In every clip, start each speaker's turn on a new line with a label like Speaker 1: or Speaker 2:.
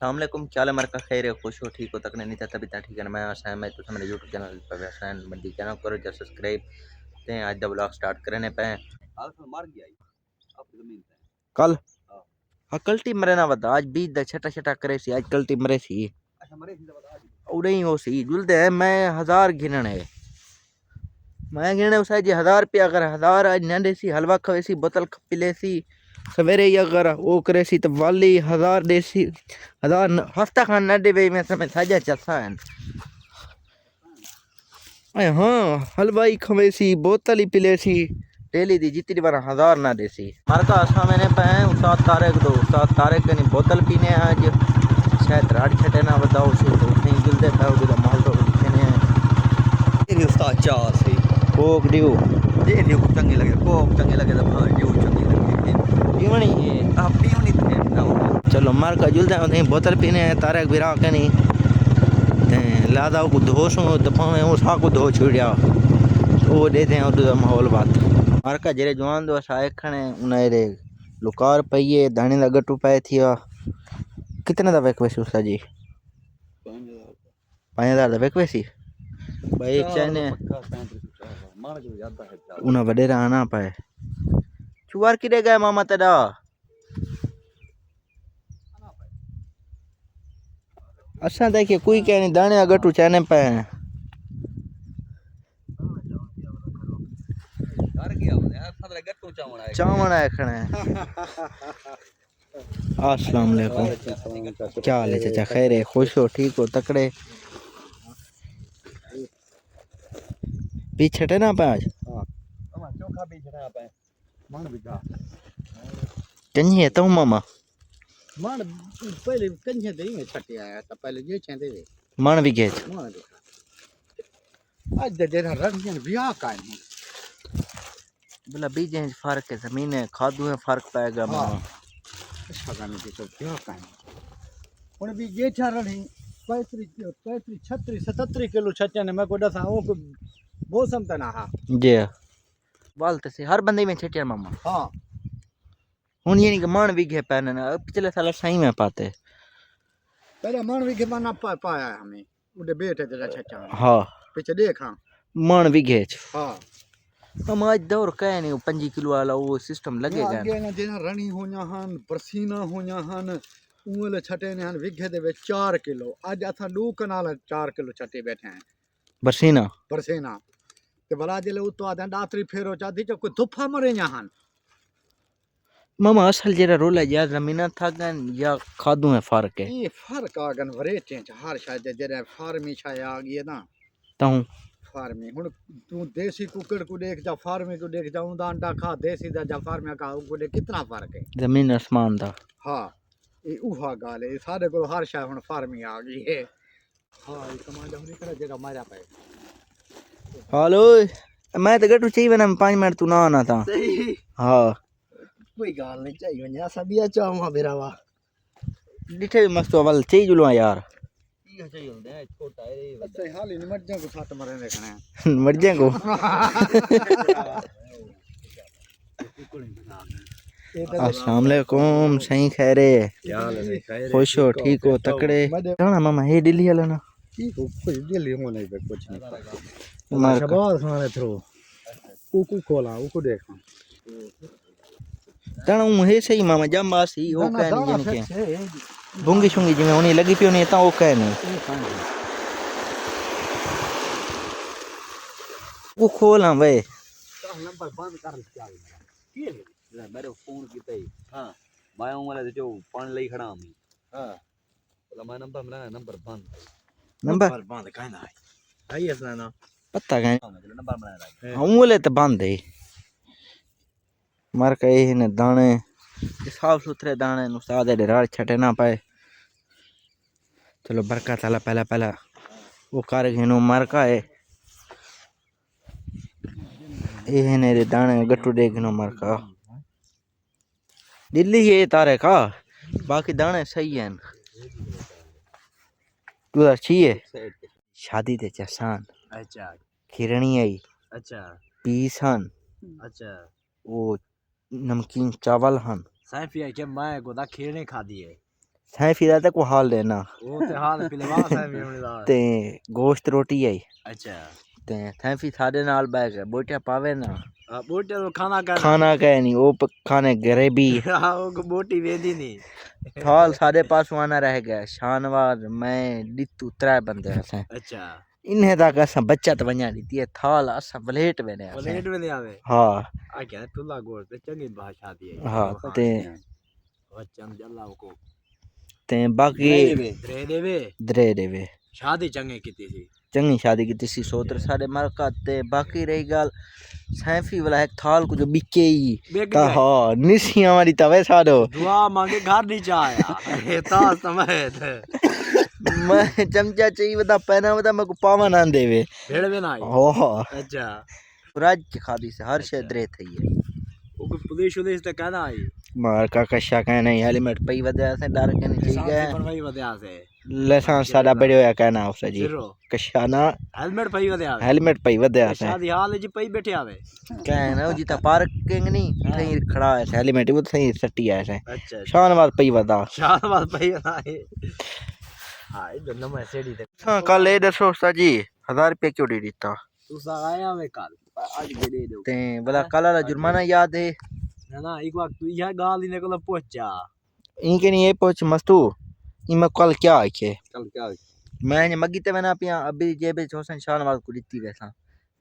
Speaker 1: अस्सलामुअलैकुम, क्या हाल है? मरका खैर है, खुश हो, ठीक हो, तकने नहीं था तभी तक ठीक है ना। मैं आसान मैं तो मेरे यूट्यूब चैनल पर आसान बंदी चैनल करो जो सब्सक्राइब ते आज द ब्लॉग स्टार्ट करने पे मार गया अपनी जमीन पे कल हाँ कल्टी मरे ना बता आज बीज द छटा छटा करे सी आज कल्टी मरे सी। अच्छा मरे सी बता आज उड़े ही हो सी जुलते है मैं 1000 गिनने मैं गिने उसे जी 1000 रुपया अगर 1000 आज न देसी हलवा खवे सी बोतल पिले सी सवेरे ही अगर वो करे सी तो वाली 1000 देसी 1000 हफ्ता खान न देवे में समय साजा चलसा है। अरे हाँ हलवाई खवे सी बोतल ही पिले सी डेली दी जितनी बार 1000 ना देसी मार का आशा मैंने पे उस्ताद तारिक दो उस्ताद तारिक ने बोतल पीने आज शायद राड छटे ना बताओ से तो कहीं जल्दी पे उधर माहौल तो लिखने हैं तेरी उस्ताद चार से कोक दियो ये दियो चंगे लगे कोक चंगे लगे तो भाई दियो चंगे लगे पीवनी ये आप पीवनी थे ना चलो मार का जल्दी नहीं बोतल पीने तारिक बिरा के नहीं लादा को धोसो तो पावे उस को धो छुड़िया वो देते हैं उधर माहौल बात मार का जेरे जवान दो शायद खने उन्हें लुकार पइए दाने दा गट्टू पाए थिया कितने दा बेक वैसे उसका जी 5000 दा बेक वैसी भाई चाने उन्हें वडेरा आना पाए चुवार किधे गए मामा तेरा अच्छा देखिए कोई कह नहीं दाने गट्टू चाने पे चावण है खड़े अस्सलाम वालेकुम क्या हाल है चाचा खैर है खुश हो ठीक हो तकड़े पीछे ना पे आज चोखा पीछे पे मन बिगा कन्ही है तो मामा मन पहले कन्ही दे में छटे आया तो पहले ये छेंदे मन भी गेच मन आज दे देना रंग बिया का नहीं बोला बीजे फर्क है जमीन है खादू है फर्क पाएगा मामा पता नहीं तो क्या कहें उन भी ये चार नहीं 35 36 77 किलो छच्चे ने मैं को दसा वो मौसम तना हा जी बालते से हर बंदे में छच्चे मामा हां हुन ये नहीं कि मान विघे पैने ना पिछले साल सही में पाते पहले मान विघे माना पाया हमें उडे बैठे जगह छच्चा हां पीछे देखा मान विघे हां हम आज दौर कहे नहीं 5 किलो वाला वो सिस्टम लगेगा आगे ना जेना रणी होया हन बरसीना होया हन उले छटे ने हन विघे दे 4 किलो आज अथा दू कनाल 4 किलो छटे बैठे हैं बरसीना ते भला जिले उतो आदा दातरी फेरो चादी जो कोई धुफा मरे हन मामा असल जेरा रोला या जमीना था गन या खादू है फर्क है ये फर्क आगन वरेटे हर शायद जेरा फार्मी छाया आ गई ना ताऊ फार्मी हुन तू देसी कुकड़ को देख जा फार्मी को देख जा उंदा अंडा खा देसी दा जा फार्मी का को देख कितना फर्क है जमीन आसमान दा हां ये उहा गाल है सारे को हर शय हुन फार्मी आ गई है हां ये कमांड हमने करे जगह मारा पे हेलो मैं तो गटू चाहिए ना 5 मिनट तू ना आना था सही हां कोई गाल नहीं चाहिए या सबिया चावा बेरावा दिखे मस्त वाल चाहिए जुलवा यार छोटा है अच्छा हाल इन मर्जियां को साथ मरे देखने मर्जियां को अस्सलाम वालेकुम सही खैर है क्या हाल है खैर खुश हो ठीक हो तकड़े ना मामा हे दिल्ली वाला ना ठीक हो कुछ दिल्ली हो नहीं पे कुछ नहीं मार शबाज खाने थ्रो कुकु खोला उको देखा तना हे सही मामा जम्बासी ओ कहनी यानी के भूंगी शूंगी जिमें उन्हें लगी पियो नहीं ता ओ कहनी वो खोला वे नंबर बंद कर चल के मेरे फोन कीते हां मैं वाले जो पानी लई खड़ा मैं हां बोला मैं नंबर मिला नंबर बंद कहना है आई असला ना पता है नंबर बनाया हम वाले तो बंद है मार के ने दाने साफ सुथरे दाने उस्ताद दे राड़ छटे ना पाए चलो बरकत अल्लाह पहला वो कर घेनो मार का है ये ने दाने गट्टू देखनो मार का दिल्ली ये तारे का बाकी दाने सही हैं तू अच्छी है शादी ते चसान अच्छा खिरणी आई अच्छा पीसन अच्छा वो नमकीन चावल हन सैफिया के मैं गोदा खिरणी खा दिए सैफी दा ते को हाल देना
Speaker 2: वो ते हाल पिलवा सैफी होने दा
Speaker 1: ते गोश्त रोटी आई
Speaker 2: अच्छा
Speaker 1: ते सैफी साडे नाल बैठ गए बोटियां पावे ना
Speaker 2: बोटे तो खाना
Speaker 1: खाना कह नहीं वो खाने घरे भी
Speaker 2: हां वो बोटी वेदी नहीं
Speaker 1: थाल साडे पास आना रह गया शानवार मैं डितू 3 बंदे असें
Speaker 2: अच्छा
Speaker 1: इन्हें तक असां बचत वञा दी ती थाल असां प्लेट में ने
Speaker 2: प्लेट में ले आवे
Speaker 1: हां
Speaker 2: आ क्या तुला गोर ते चंगी भाषा दी है
Speaker 1: हां ते
Speaker 2: वचन अल्लाह को
Speaker 1: ते बाकी दरे देवे
Speaker 2: शादी चंगे कीती थी
Speaker 1: चंगी शादी की सी सोतर साडे मरका ते बाकी रही गाल सैफी वाला एक थाल को जो बिके ही ता हां निसियां वाली तवे साडो
Speaker 2: दुआ मांगे घर नहीं चाया ये ता समेत
Speaker 1: मैं चमचा चाहिए बता पहना बता मैं को पावा ना देवे
Speaker 2: भेड़ में ना
Speaker 1: हो
Speaker 2: अच्छा
Speaker 1: राज की खादी से हर शे दरे थई है
Speaker 2: वो पुलिस ते कहना आई
Speaker 1: मार का कशा कहना हेलमेट पई वदया से डर के नहीं ठीक है
Speaker 2: बनवाई वदया से
Speaker 1: लाइसेंस साडा बड़े होया कहना उस जी
Speaker 2: जीरो
Speaker 1: कशा ना
Speaker 2: हेलमेट पई वदया
Speaker 1: हेलमेट पई वदया से
Speaker 2: शादी हाल जी पई बैठे आवे
Speaker 1: कहना जीता पार्किंग नहीं थई खड़ा है हेलमेट वो थई सट्टी है से
Speaker 2: अच्छा
Speaker 1: शानवार पई वदा
Speaker 2: शानवार पई वदा हां इधर नंबर सेड़ी ते
Speaker 1: हां कल ए दसो उस्ताद जी 1000 रुपया क्यों दे दिता
Speaker 2: तुसा आया वे कल आज दे दो
Speaker 1: ते बोला कल वाला जुर्माना याद है
Speaker 2: ना एक बार तू यह गाल इने को पहुंचा
Speaker 1: इनके नहीं ये पहुंच मस्तू इमा कल क्या आके
Speaker 2: कल क्या
Speaker 1: मैं मगी ते मैंने पिया अभी जेबे छोसन शानवार को दित्ती वैसा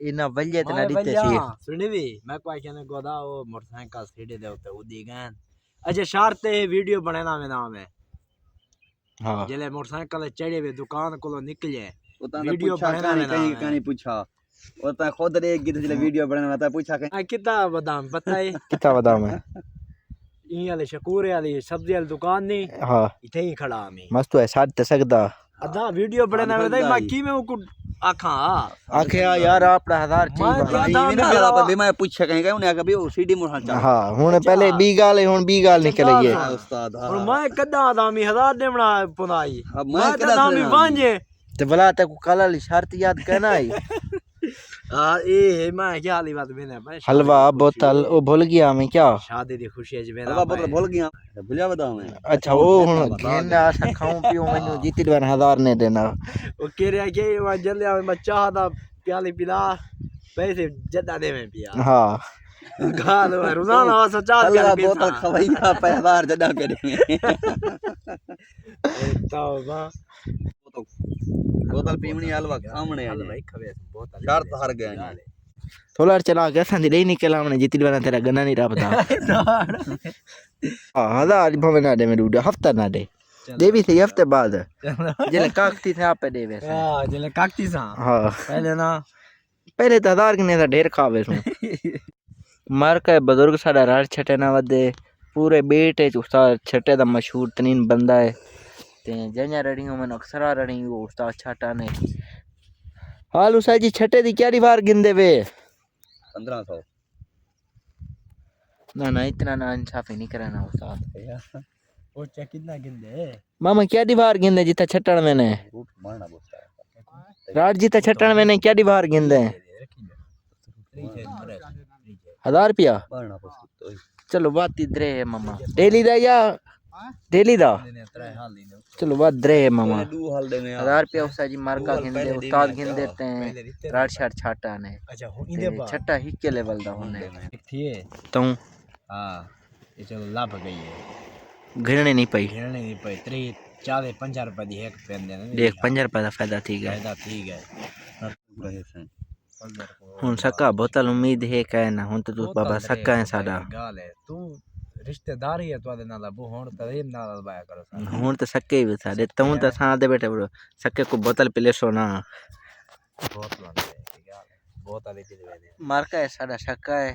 Speaker 1: इना वल्ले ते ना दित्ते सी
Speaker 2: सुनी भी मैं कोई कहने गोदा वो मोटरसाइकिल सीढ़े दे उते उदी गन अच्छा शर्त है वीडियो बनाना में नाम है हां जेले मोटरसाइकिल चढ़े वे दुकान को निकले वीडियो बनाना में कहीं पूछा और ता खुद रे की वीडियो बनाना था पूछा के कितना बादाम पता है
Speaker 1: कितना बादाम है
Speaker 2: ई वाले शकूरे वाली सब्जी वाली दुकान नहीं हां इथे ही खड़ा मैं
Speaker 1: मस्त है साथ ते सकदा
Speaker 2: अदा वीडियो बनाना में मैं की में को आखा
Speaker 1: आखे यार आपड़ा 1000 चाहिए
Speaker 2: मैं मैं पूछा कहीं का उन्हें कभी सीडी मोड़ चल
Speaker 1: हां हुन पहले बी गाल हुन बी गाल निकल गई
Speaker 2: उस्ताद और मैं कदा आदमी 1000 दे बना पुनाई मैं कदा आदमी बांझे
Speaker 1: ते भला ते को कल वाली शर्त याद कहना आई
Speaker 2: हां ए मैं क्या वाली बात मैंने
Speaker 1: हलवा बोतल ओ भूल गया मैं क्या
Speaker 2: शादी दी खुशी ज मेरा हलवा बोतल भूल गया भूलिया बता मैं
Speaker 1: अच्छा वो हुन घेना सा खाऊं पियो मैनू जीती 1000 ने देना
Speaker 2: ओ कह रहा के मैं जल्दी मैं चाह दा प्याली पिला पैसे जदा दे में पिया हां गाल रोजाना सचा हलवा बोतल खवाइया पे 1000 जदा पे दे तौबा बोतल पीवनी हलवा सामने आ भाई खवे बोतल शर्त हार गया
Speaker 1: थोड़ा चला गया संदी नहीं निकला हमने जीती बना तेरा गन्ना नहीं रहा हां 1000 भवे ना दे मेरे उड़ा हफ्ता ना दे देवी से हफ्ते बाद जेले काकती थे आप पे देवे
Speaker 2: हां जेले काकती सा
Speaker 1: हां
Speaker 2: पहले ना
Speaker 1: पहले तो 1000 के ने ढेर खावे सु मर के बुजुर्ग साडा राज छटे ना वदे पूरे बेटे उस्ताद छटे दा मशहूर तरीन बंदा है ते जन्या रड़ियों में अक्सरा रड़ी वो उस्ताद छटा ने हाल उस्ताद जी छटे दी क्या बार गिनदे वे
Speaker 2: 1500
Speaker 1: ना इतना ना इंसाफी नहीं करना उस्ताद
Speaker 2: वो चेक कितना गिनदे
Speaker 1: मामा क्या बार गिनदे जिता छटण में ने
Speaker 2: मारना बोलता है
Speaker 1: राज जिता छटण में ने क्या बार गिनदे 1000 रुपया चलो बात इधर है मामा डेली दा या डेली दा चलो बात इधर है मामा 1000 रुपया उस्ताद जी मार्का गिनदे उस्ताद गिन देते हैं राज शहर छाटा ने अच्छा छटा ही के लेवल दा होने
Speaker 2: थी
Speaker 1: तो
Speaker 2: हां ये चलो लाभ गई है
Speaker 1: गिनने नहीं पई
Speaker 2: 3 4 5 रुपए दी एक पेन देने
Speaker 1: देख 5 रुपए दा फायदा ठीक है हुन सक्का बोतल उम्मीद है कहना हुन तो तू बाबा सक्का है साडा
Speaker 2: गाल है तू रिश्तेदार ही है तो नाल बो हुन तरीम नाल बाया करो
Speaker 1: हुन तो सक्के ही साडे तू तो सा दे बेटे बड़ो सक्के को बोतल पिले सो ना बोतल ही पिले मार्का है साडा सक्का है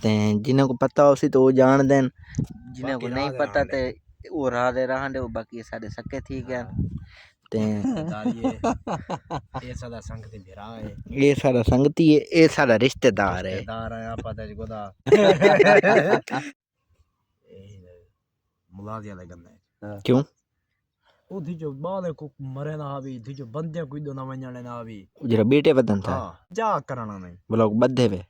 Speaker 1: ते जिन्हें को पता हो सी तो वो जान देन जिन्हें को नहीं पता ते वो राह दे रहंदे वो बाकी साडे सक्के ठीक है ते
Speaker 2: ये साडा संगती भिरा है
Speaker 1: ये साडा संगती है ये साडा रिश्तेदार है
Speaker 2: पता जी गोदा मुलाजिया लगन
Speaker 1: क्यों
Speaker 2: ओ थी जो बाले को मरे ना आवी थी जो बंदे कोई दो ना वणने ना आवी
Speaker 1: जरा बेटे बदन था
Speaker 2: जा करना नहीं
Speaker 1: ब्लॉग बद्धे वे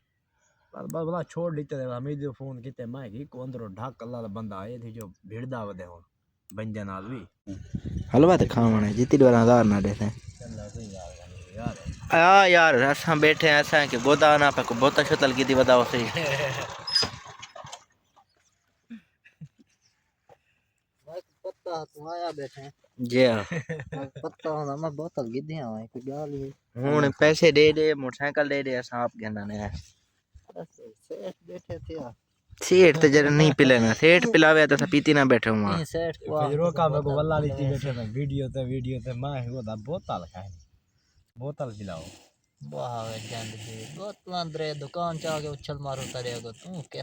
Speaker 2: बला छोड़ लेते थे हमें जो फोन किते मैं की को अंदर ढाक अल्लाह बंदा आए थी जो भिड़दा वदे हो बंदे नाल भी
Speaker 1: हलवा तो खावण है जितनी बार आधार ना देते हाँ यार असा बैठे हैं ऐसा कि गोदा ना पे को बोतल शोतल की थी बताओ सही
Speaker 3: पत्ता तू आया बैठे
Speaker 1: जी
Speaker 3: पत्ता होना मैं बोतल गिद्धे आवा कोई गाल ही
Speaker 1: हुन पैसे दे दे मोटरसाइकिल दे दे असा आप कहना ने
Speaker 3: सेठ बैठे थे
Speaker 1: सेठ तो जरा नहीं पिलाना सेठ पिलावे तो पीती ना बैठे हुआ
Speaker 3: सेठ को
Speaker 2: खजरो का में को वल्ला लीती बैठे थे वीडियो ते मैं हो दा बोतल खाए बोतल पिलाओ
Speaker 3: वाह गंद दी बोतल अंदर दुकान च आके उछल मारो तरे को तू के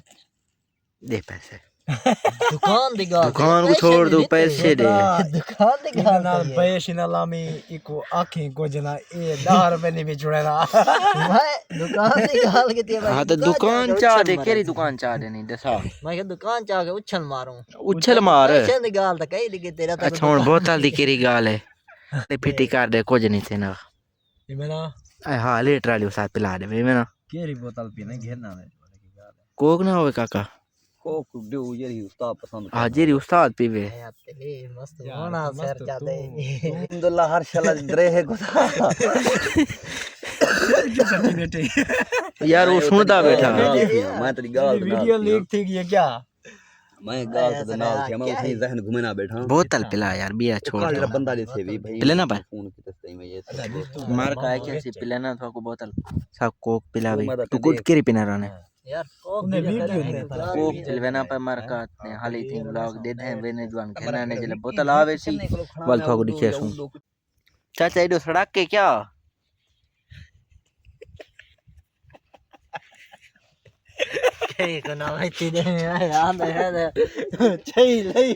Speaker 1: दे पैसे
Speaker 3: दुकान दी गाल
Speaker 1: दुकान को छोड़ दो पैसे दे
Speaker 3: दुकान दी गाल
Speaker 2: नाल पैसे ना लामी इको आंखें को जना ए 10 रुपए नहीं भी छुड़ेना
Speaker 3: मैं दुकान दी गाल के ते
Speaker 1: हां तो दुकान चा दे केरी दुकान चा दे नहीं दसा
Speaker 3: मैं के दुकान च आके उछल मारूं
Speaker 1: उछल मार
Speaker 3: पैसे दी गाल तो कही लगे तेरा तो
Speaker 1: अच्छा हुन बोतल दी केरी गाल है ते फिटी कर दे कुछ नहीं थे ना
Speaker 2: ये मेरा
Speaker 1: हां लीटर वाली साथ पिला दे मैं ना
Speaker 2: केरी बोतल पीने घेरना है
Speaker 1: कोक ना होवे काका
Speaker 4: कोक दे ये उस्ताद पसंद
Speaker 1: हाजिर उस्ताद पीवे
Speaker 3: तेरे मस्त होना सर जाते
Speaker 4: अल्हम्दुलिल्लाह हर शला दरे है गुदा
Speaker 2: बेटे
Speaker 1: यार वो सुनता बैठा
Speaker 4: मैं तेरी गाल
Speaker 2: वीडियो लीक थी ये क्या
Speaker 4: मैं गाल के नाल थे मैं उसे जहन घुमेना बैठा
Speaker 1: बोतल पिला यार बिया छोड़
Speaker 4: तेरा
Speaker 1: दो
Speaker 4: बंदा जैसे भी भाई
Speaker 1: पिले ना भाई
Speaker 4: फोन की तस्ती में ये
Speaker 1: मार का कैसे पिलाना था को बोतल सब कोक पिलावे
Speaker 4: मदद
Speaker 1: तू गुड केरी पिना रहने
Speaker 3: यार कोक
Speaker 2: ने वीडियो
Speaker 1: कोक चलवेना पे मार का ने हाली थी लोग दे दे वेने जवान खेना ने जले बोतल आवे सी बल था को दिखे सु चाचा इडो सड़क के क्या
Speaker 3: कहीं को ना भाई तेरे में याद है छई लई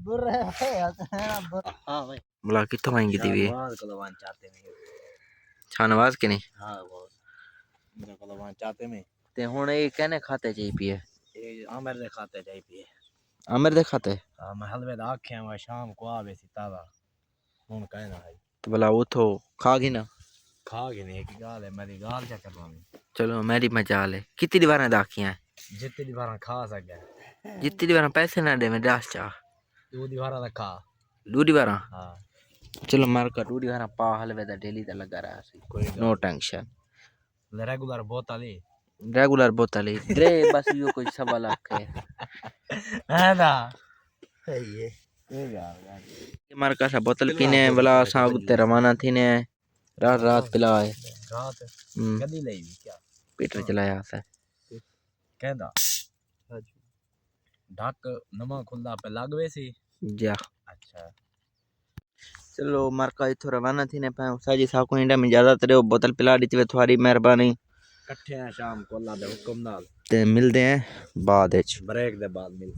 Speaker 3: बुरा है हां भाई
Speaker 1: बोला कितो आएंगी दीवी
Speaker 2: कलवान चाहते में
Speaker 1: छानवाज के नहीं
Speaker 2: हां वो मेरा कलवान चाहते में
Speaker 1: ते हुन ए कहने खाते चाहिए पिए
Speaker 2: ये आमिर दे खाते जाई पिए
Speaker 1: आमिर दे खाते
Speaker 2: हां मैं हलवे दा आखे मैं शाम को आवे सी ताला हुन कहना है
Speaker 1: तो बोला उठो खा गई ना
Speaker 2: खा के नहीं की गाल है मेरी गाल क्या करवानी
Speaker 1: चलो मेरी मजाल है कितनी बार दाखियां
Speaker 2: जितनी बार खा सके
Speaker 1: जितनी बार पैसे ना दे मैं दास चा
Speaker 2: दो दीवारा दा खा
Speaker 1: दूरी बार
Speaker 2: हां
Speaker 1: चलो मार का दूरी बार पा हलवे दा डेली दा लगा रहा सी
Speaker 2: कोई
Speaker 1: नो टेंशन
Speaker 2: रेगुलर बोतल ही
Speaker 1: रेगुलर बोतल ही दे बस यो कोई सवा लाख है
Speaker 2: ना
Speaker 3: ये
Speaker 1: मार का सा बोतल पीने वाला सा उते रवाना थी ने रात रात पिलाए
Speaker 2: रात कदी लई भी क्या
Speaker 1: पीटर चलाया सा
Speaker 2: कहंदा ढक नमा खुलदा पे लागवे सी
Speaker 1: जा
Speaker 2: अच्छा
Speaker 1: चलो मार का इथो रवाना थी ने पे साजी सा को इंडिया में ज्यादा तरह बोतल पिला दी थे तुम्हारी मेहरबानी
Speaker 2: इकट्ठे हैं शाम को अल्लाह दे हुक्म नाल
Speaker 1: ते मिलदे हैं बाद विच
Speaker 2: ब्रेक दे बाद मिल